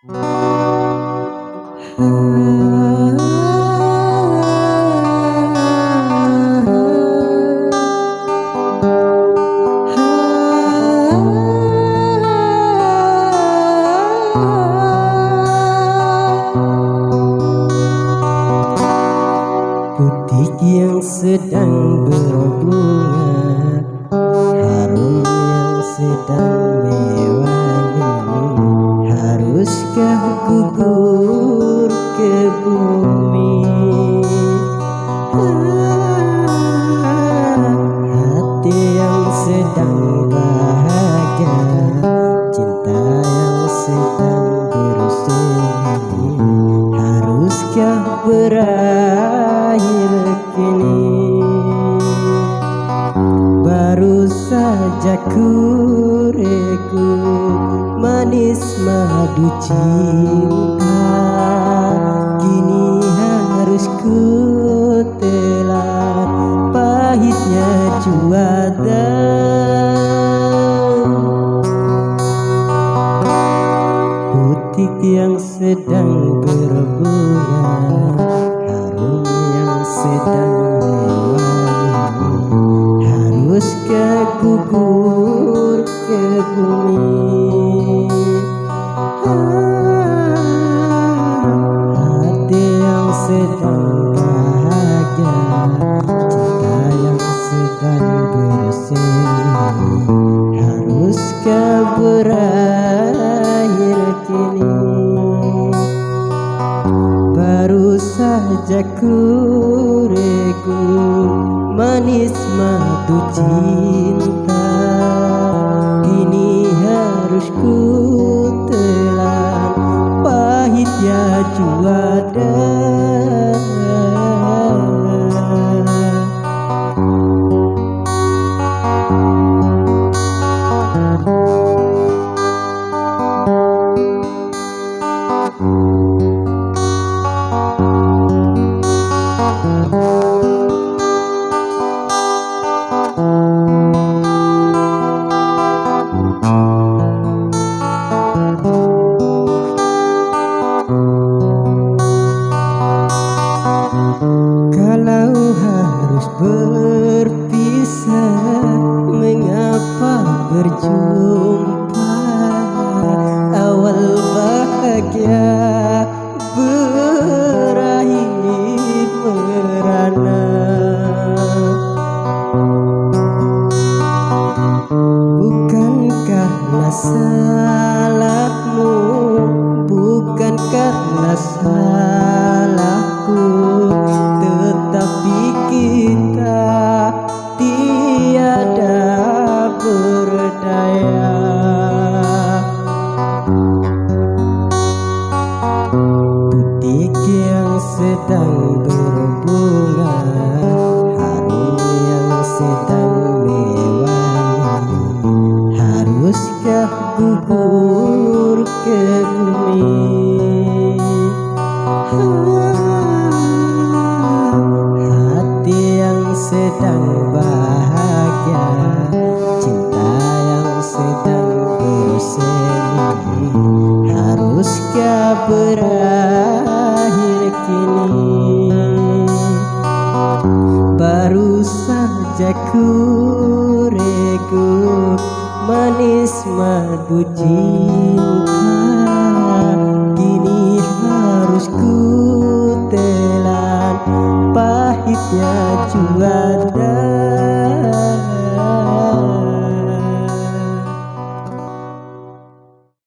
Butik yang sedang berbunga, harum yang sedang mewangi, haruskah gugur ke bumi? Hati yang sedang bahagia, cinta yang sedang bersemi, haruskah berakhir kini? Baru saja ku regu manis madu cinta, kini harus ku telan pahitnya juara. Butik yang sedang berbunga, harum yang sedang mewangi, haruskah gugur ke bumi? Hati yang sedang bahagia, cinta yang sedang bersemi, haruskah berakhir kini? Baru saja ku regu manis madu cinta, kini harus ku telan pahitnya juara. Kalau harus berpisah, mengapa berjumpa? Awal bahagia berakhir merana. Bukan karena salahmu, bukan karena salahku, tetapi kita tiada berdaya. Butik yang sedang berbunga, harum yang sedang mewangi, haruskah gugur ke bumi? Hati yang sedang bahagia, cinta yang sedang bersemi, haruskah berakhir kini? Baru saja ku regu manis madu cinta,